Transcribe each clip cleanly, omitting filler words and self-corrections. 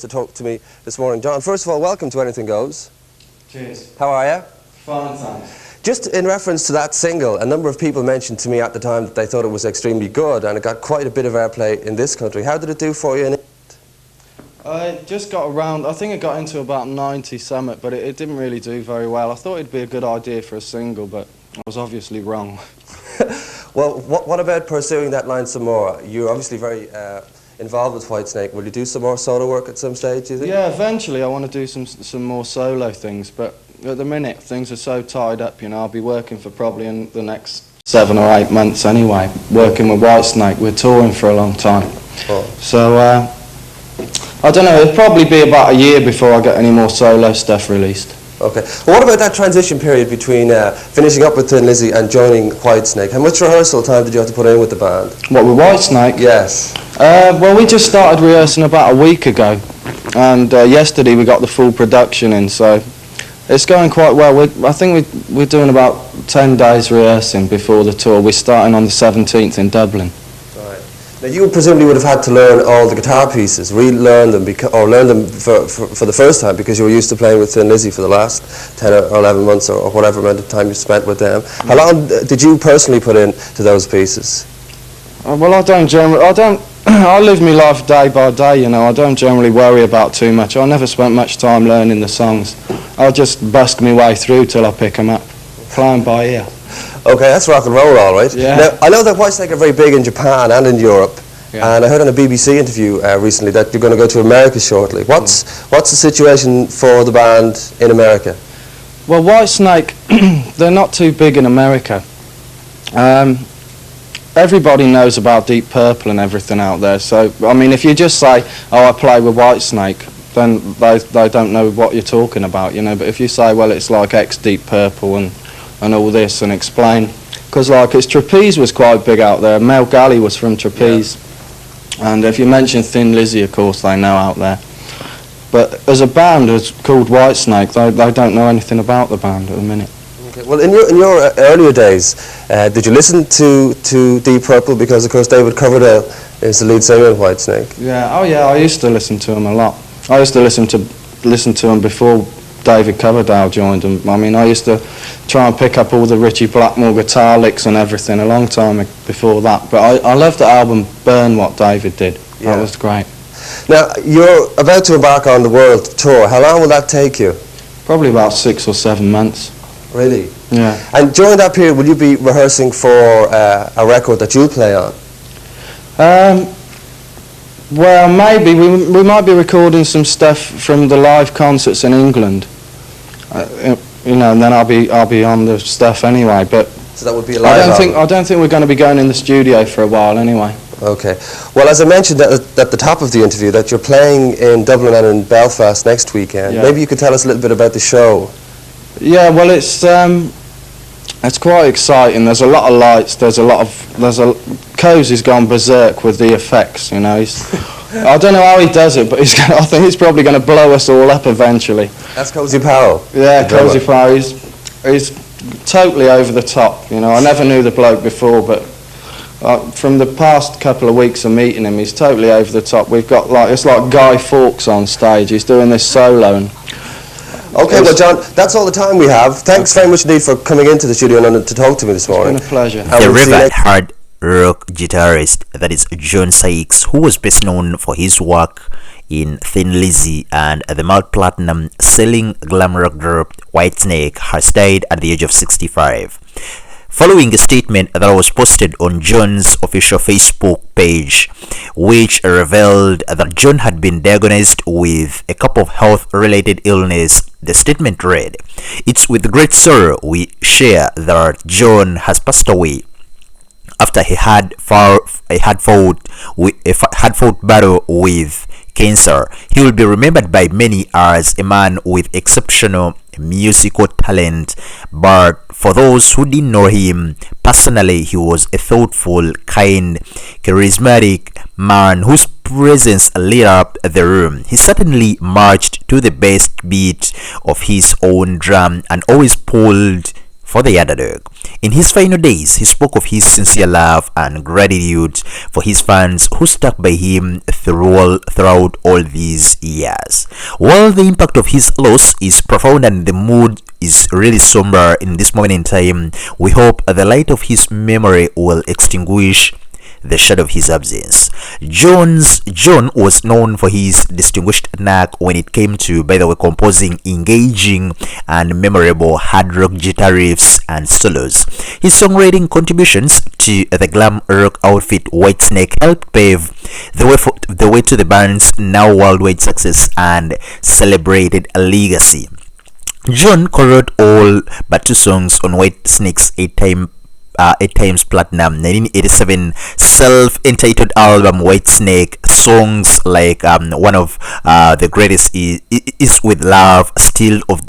to talk to me this morning. John, first of all, welcome to Anything Goes. Cheers. How are you? Fine, thanks. Just in reference to that single, a number of people mentioned to me at the time that they thought it was extremely good, and it got quite a bit of airplay in this country. How did it do for you? I just got around, I think it got into about 90 summit, but it didn't really do very well. I thought it'd be a good idea for a single, but I was obviously wrong. Well, what about pursuing that line some more? You're obviously very involved with Whitesnake. Will you do some more solo work at some stage, do you think? Yeah, eventually I want to do some more solo things, but at the minute things are so tied up, you know. I'll be working for probably in the next 7 or 8 months anyway, working with Whitesnake. We're touring for a long time. Oh. So, I don't know, it'll probably be about a year before I get any more solo stuff released. Okay. Well, what about that transition period between finishing up with Thin Lizzy and joining Whitesnake? How much rehearsal time did you have to put in with the band? What, with Whitesnake? Yes. Well, we just started rehearsing about a week ago, and yesterday we got the full production in, so it's going quite well. I think we're doing about 10 days rehearsing before the tour. We're starting on the 17th in Dublin. Right. Now, you presumably would have had to learn all the guitar pieces, relearn them, or learn them for the first time, because you were used to playing with Thin Lizzy for the last 10 or 11 months or whatever amount of time you spent with them. How long did you personally put in to those pieces? Well, I live my life day by day, you know. I don't generally worry about too much. I never spent much time learning the songs. I'll just bust my way through till I pick them up, flying by ear. Okay, that's rock and roll, all right. Yeah. Now, I know that Whitesnake are very big in Japan and in Europe, yeah. And I heard on a BBC interview recently that you're going to go to America shortly. What's the situation for the band in America? Well, Whitesnake, they're not too big in America. Everybody knows about Deep Purple and everything out there, so, I mean, if you just say, oh, I play with Whitesnake, then they don't know what you're talking about, you know. But if you say, well, it's like ex-Deep Purple and all this, and explain, because like it's Trapeze was quite big out there. Mel Galley was from Trapeze, yeah. And if you mention Thin Lizzy, of course they know out there. But as a band as called Whitesnake, they don't know anything about the band at the minute. Okay. Well, in your earlier days, did you listen to Deep Purple? Because of course David Coverdale is the lead singer in Whitesnake. Yeah, oh yeah, I used to listen to him a lot. I used to listen to him before David Coverdale joined him. I mean, I used to try and pick up all the Richie Blackmore guitar licks and everything a long time before that. But I loved the album Burn, what David did. Yeah. That was great. Now, you're about to embark on the world tour. How long will that take you? Probably about 6 or 7 months. Really? Yeah. And during that period, will you be rehearsing for a record that you'll play on? Well, maybe. We might be recording some stuff from the live concerts in England. You know, and then I'll be on the stuff anyway. But so that would be a live album. I don't think we're going to be going in the studio for a while anyway. Okay. Well, as I mentioned at the top of the interview, that you're playing in Dublin and in Belfast next weekend. Yeah. Maybe you could tell us a little bit about the show. Yeah, well, it's quite exciting. There's a lot of lights. Cozy's gone berserk with the effects. You know, I don't know how he does it, but I think he's probably going to blow us all up eventually. That's Cozy Powell. Yeah, Cozy Powell. He's totally over the top. You know, I never knew the bloke before, but from the past couple of weeks of meeting him, he's totally over the top. We've got it's like Guy Fawkes on stage. He's doing this solo. Okay, well, John, that's all the time we have. Thanks very much indeed for coming into the studio and to talk to me this morning. It's been a pleasure. The Revered hard rock guitarist, that is John Sykes, who was best known for his work in Thin Lizzy and the multiplatinum-selling glam rock group Whitesnake, has died at the age of 65. Following a statement that was posted on John's official Facebook page, which revealed that John had been diagnosed with a couple of health-related illness, the statement read, "It's with great sorrow we share that John has passed away after he had fought battle with cancer. He will be remembered by many as a man with exceptional musical talent, but for those who didn't know him personally, he was a thoughtful, kind, charismatic man whose presence lit up the room. He certainly marched to the best beat of his own drum and always pulled for the underdog. In his final days, he spoke of his sincere love and gratitude for his fans who stuck by him throughout all these years. While the impact of his loss is profound and the mood is really somber in this moment in time, we hope the light of his memory will extinguish the shadow of his absence. John was known for his distinguished knack when it came to, by the way, composing engaging and memorable hard rock guitar riffs and solos. His songwriting contributions to the glam rock outfit Whitesnake helped pave the way to the band's now worldwide success and celebrated legacy. John co-wrote all but 2 songs on Whitesnake's 8 times platinum 1987 self-entitled album Whitesnake. Songs like one of the greatest is With Love, Still of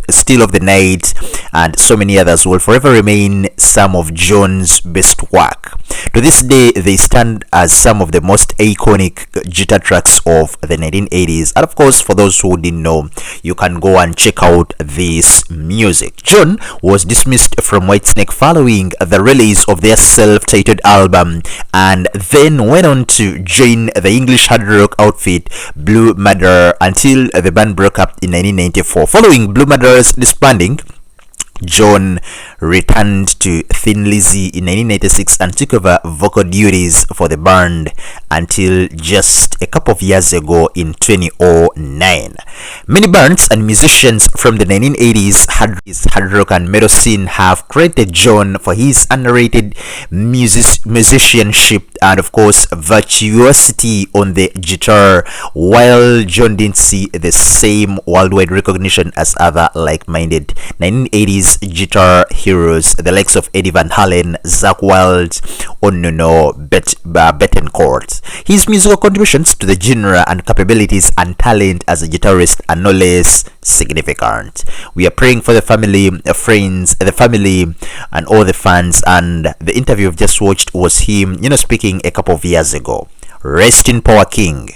the Night, and so many others will forever remain some of John's best work. To this day, they stand as some of the most iconic guitar tracks of the 1980s. And of course, for those who didn't know, you can go and check out this music. John was dismissed from Whitesnake following the release of their self-titled album, and then went on to join the English hard rock outfit Blue Madder until the band broke up in 1994. Following Blue Madder's disbanding, John returned to Thin Lizzy in 1996 and took over vocal duties for the band until just a couple of years ago in 2009. Many bands and musicians from the 1980s hard rock and metal scene have credited John for his underrated musicianship and of course virtuosity on the guitar, while John didn't see the same worldwide recognition as other like-minded 1980s guitar heroes, the likes of Eddie Van Halen, Zakk Wylde, or Bettencourt. His musical contributions to the genre and capabilities and talent as a guitarist are no less significant. We are praying for the family, friends, the family, and all the fans. And the interview I've just watched was him, speaking a couple of years ago. Rest in power, King.